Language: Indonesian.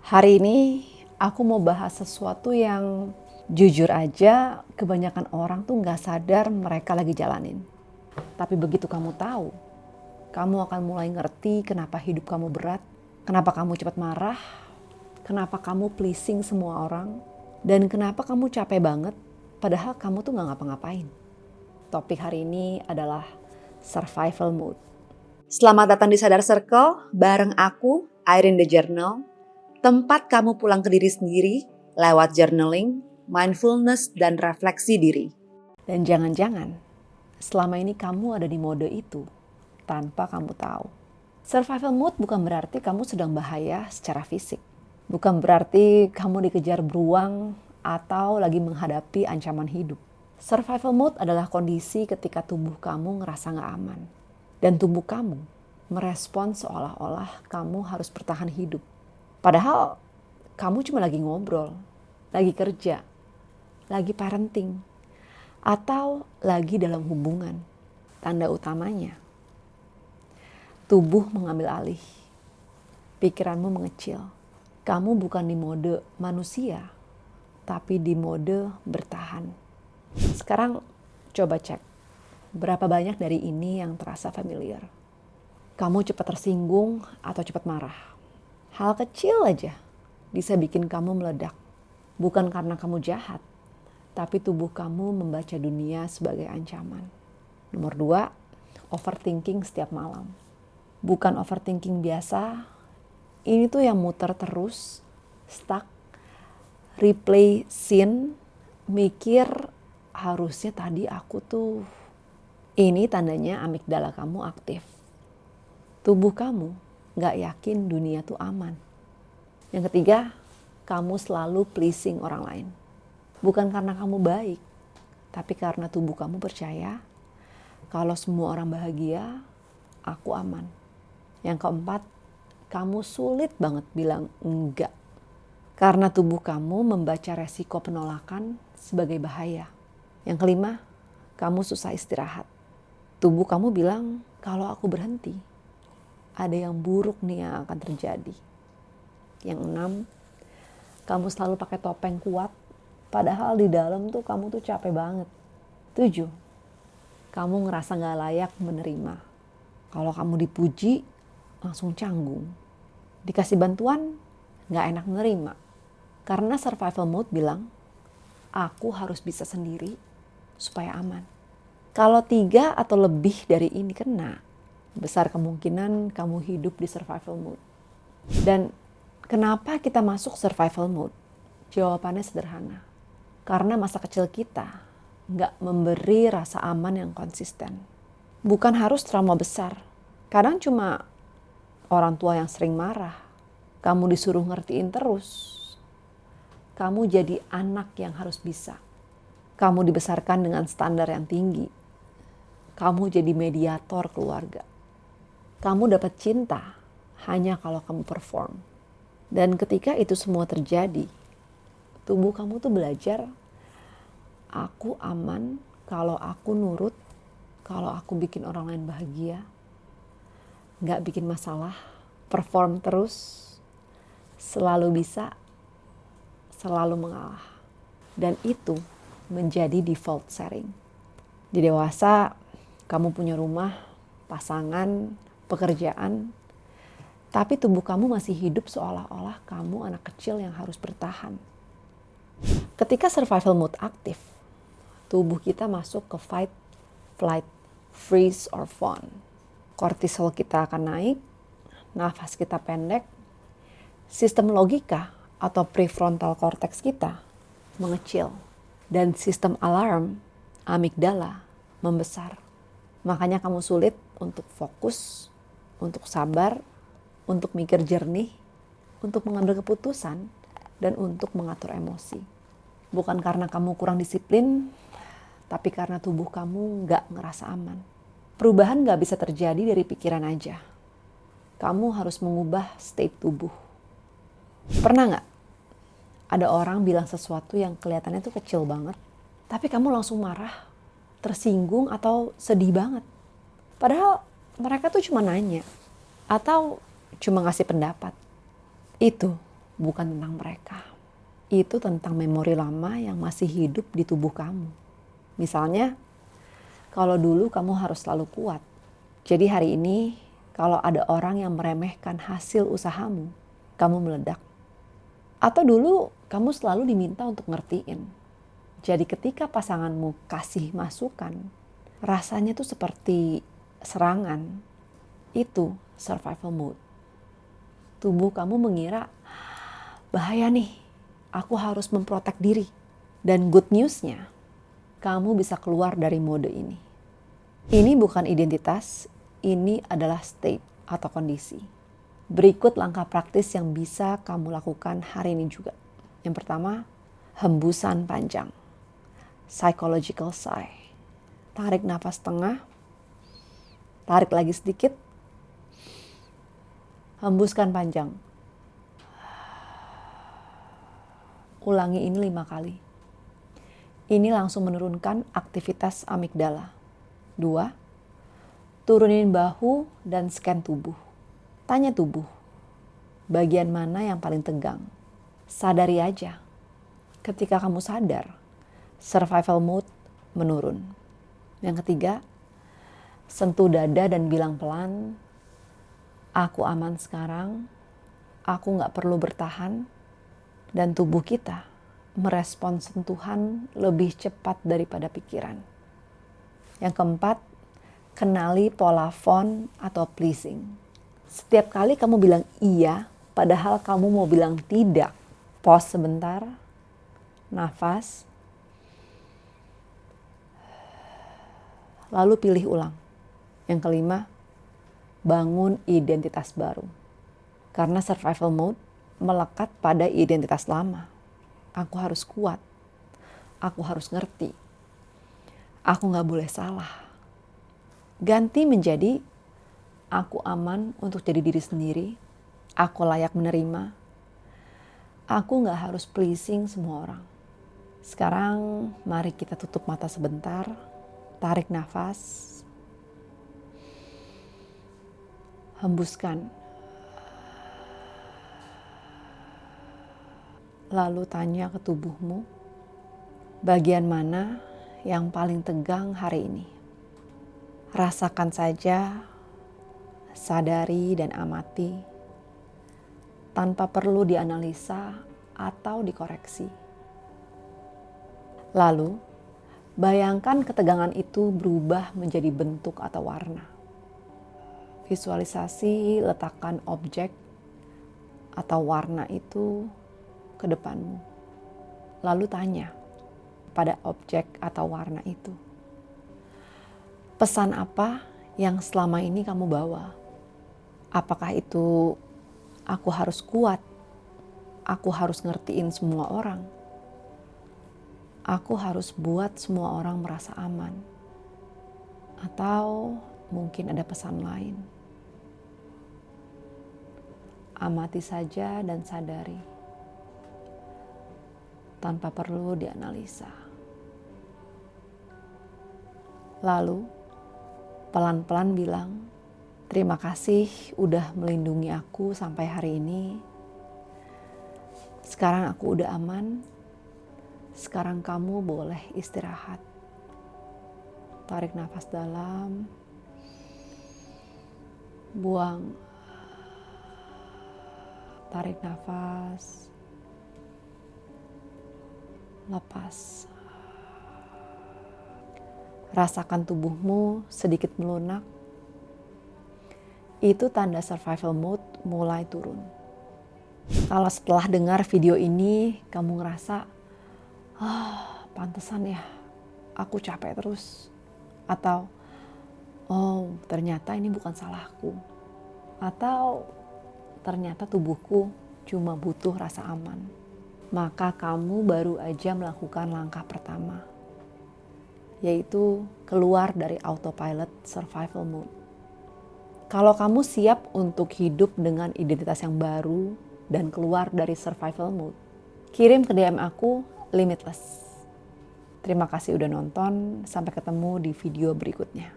Hari ini aku mau bahas sesuatu yang jujur aja kebanyakan orang tuh nggak sadar mereka lagi jalanin. Tapi begitu kamu tahu, kamu akan mulai ngerti kenapa hidup kamu berat, kenapa kamu cepat marah, kenapa kamu pleasing semua orang, dan kenapa kamu capek banget padahal kamu tuh nggak ngapa-ngapain. Topik hari ini adalah survival mode. Selamat datang di Sadar Circle bareng aku, Irene The Journal. Tempat kamu pulang ke diri sendiri lewat journaling, mindfulness, dan refleksi diri. Dan jangan-jangan selama ini kamu ada di mode itu tanpa kamu tahu. Survival mode bukan berarti kamu sedang bahaya secara fisik. Bukan berarti kamu dikejar beruang atau lagi menghadapi ancaman hidup. Survival mode adalah kondisi ketika tubuh kamu ngerasa gak aman. Dan tubuh kamu merespons seolah-olah kamu harus bertahan hidup. Padahal kamu cuma lagi ngobrol, lagi kerja, lagi parenting, atau lagi dalam hubungan. Tanda utamanya, tubuh mengambil alih, pikiranmu mengecil. Kamu bukan di mode manusia, tapi di mode bertahan. Sekarang coba cek, berapa banyak dari ini yang terasa familiar? Kamu cepat tersinggung atau cepat marah? Hal kecil aja bisa bikin kamu meledak. Bukan karena kamu jahat, tapi tubuh kamu membaca dunia sebagai ancaman. Nomor 2, overthinking setiap malam. Bukan overthinking biasa, ini tuh yang muter terus, stuck, replay scene, mikir harusnya tadi aku tuh. Ini tandanya amigdala kamu aktif. Tubuh kamu gak yakin dunia tuh aman. Yang ketiga, kamu selalu pleasing orang lain. Bukan karena kamu baik, tapi karena tubuh kamu percaya kalau semua orang bahagia, aku aman. Yang keempat, kamu sulit banget bilang enggak. Karena tubuh kamu membaca resiko penolakan sebagai bahaya. Yang kelima, kamu susah istirahat. Tubuh kamu bilang, kalau aku berhenti, ada yang buruk nih yang akan terjadi. Yang 6, kamu selalu pakai topeng kuat, padahal di dalam tuh kamu tuh capek banget. 7, kamu ngerasa gak layak menerima. Kalau kamu dipuji, langsung canggung. Dikasih bantuan, gak enak menerima. Karena survival mode bilang, aku harus bisa sendiri supaya aman. Kalau 3 atau lebih dari ini kena, besar kemungkinan kamu hidup di survival mode. Dan kenapa kita masuk survival mode? Jawabannya sederhana. Karena masa kecil kita nggak memberi rasa aman yang konsisten. Bukan harus trauma besar. Kadang cuma orang tua yang sering marah. Kamu disuruh ngertiin terus. Kamu jadi anak yang harus bisa. Kamu dibesarkan dengan standar yang tinggi. Kamu jadi mediator keluarga. Kamu dapat cinta hanya kalau kamu perform. Dan ketika itu semua terjadi, tubuh kamu tuh belajar, aku aman kalau aku nurut, kalau aku bikin orang lain bahagia, gak bikin masalah, perform terus, selalu bisa, selalu mengalah. Dan itu menjadi default setting. Di dewasa, kamu punya rumah, pasangan, pekerjaan, tapi tubuh kamu masih hidup seolah-olah kamu anak kecil yang harus bertahan. Ketika survival mode aktif, tubuh kita masuk ke fight, flight, freeze, or fawn. Kortisol kita akan naik, nafas kita pendek, sistem logika atau prefrontal cortex kita mengecil, dan sistem alarm, amigdala, membesar. Makanya kamu sulit untuk fokus, untuk sabar, untuk mikir jernih, untuk mengambil keputusan, dan untuk mengatur emosi. Bukan karena kamu kurang disiplin, tapi karena tubuh kamu gak ngerasa aman. Perubahan gak bisa terjadi dari pikiran aja. Kamu harus mengubah state tubuh. Pernah gak ada orang bilang sesuatu yang kelihatannya tuh kecil banget, tapi kamu langsung marah, tersinggung, atau sedih banget? Padahal mereka tuh cuma nanya atau cuma ngasih pendapat. Itu bukan tentang mereka. Itu tentang memori lama yang masih hidup di tubuh kamu. Misalnya, kalau dulu kamu harus selalu kuat. Jadi hari ini, kalau ada orang yang meremehkan hasil usahamu, kamu meledak. Atau dulu kamu selalu diminta untuk ngertiin. Jadi ketika pasanganmu kasih masukan, rasanya tuh seperti serangan. Itu survival mode. Tubuh kamu mengira, bahaya nih, aku harus memprotek diri. Dan good news-nya, kamu bisa keluar dari mode ini. Ini bukan identitas, ini adalah state atau kondisi. Berikut langkah praktis yang bisa kamu lakukan hari ini juga. Yang pertama, hembusan panjang. Psychological sigh. Tarik nafas tengah, tarik lagi sedikit, hembuskan panjang. Ulangi ini 5 kali. Ini langsung menurunkan aktivitas amigdala. 2. Turunin bahu dan scan tubuh. Tanya tubuh, bagian mana yang paling tegang? Sadari aja. Ketika kamu sadar, survival mode menurun. Yang ketiga, sentuh dada dan bilang pelan, aku aman sekarang, aku gak perlu bertahan, dan tubuh kita merespon sentuhan lebih cepat daripada pikiran. Yang keempat, kenali pola fawn atau pleasing. Setiap kali kamu bilang iya, padahal kamu mau bilang tidak, pause sebentar, nafas, lalu pilih ulang. Yang kelima, bangun identitas baru. Karena survival mode melekat pada identitas lama. Aku harus kuat, aku harus ngerti, aku gak boleh salah. Ganti menjadi, aku aman untuk jadi diri sendiri, aku layak menerima, aku gak harus pleasing semua orang. Sekarang mari kita tutup mata sebentar, tarik nafas, hembuskan. Lalu tanya ke tubuhmu, bagian mana yang paling tegang hari ini? Rasakan saja, sadari dan amati, tanpa perlu dianalisa atau dikoreksi. Lalu, bayangkan ketegangan itu berubah menjadi bentuk atau warna. Visualisasi letakkan objek atau warna itu ke depanmu. Lalu tanya pada objek atau warna itu, pesan apa yang selama ini kamu bawa? Apakah itu aku harus kuat? Aku harus ngertiin semua orang? Aku harus buat semua orang merasa aman? Atau mungkin ada pesan lain? Amati saja dan sadari, tanpa perlu dianalisa. Lalu, pelan-pelan bilang, terima kasih udah melindungi aku sampai hari ini. Sekarang aku udah aman. Sekarang kamu boleh istirahat. Tarik nafas dalam. Buang. Tarik nafas. Lepas. Rasakan tubuhmu sedikit melunak. Itu tanda survival mode mulai turun. Kalau setelah dengar video ini kamu ngerasa, pantesan ya aku capek terus. Atau, oh ternyata ini bukan salahku. Atau ternyata tubuhku cuma butuh rasa aman. Maka kamu baru aja melakukan langkah pertama, yaitu keluar dari autopilot survival mode. Kalau kamu siap untuk hidup dengan identitas yang baru dan keluar dari survival mode, kirim ke DM aku Limitless. Terima kasih udah nonton, sampai ketemu di video berikutnya.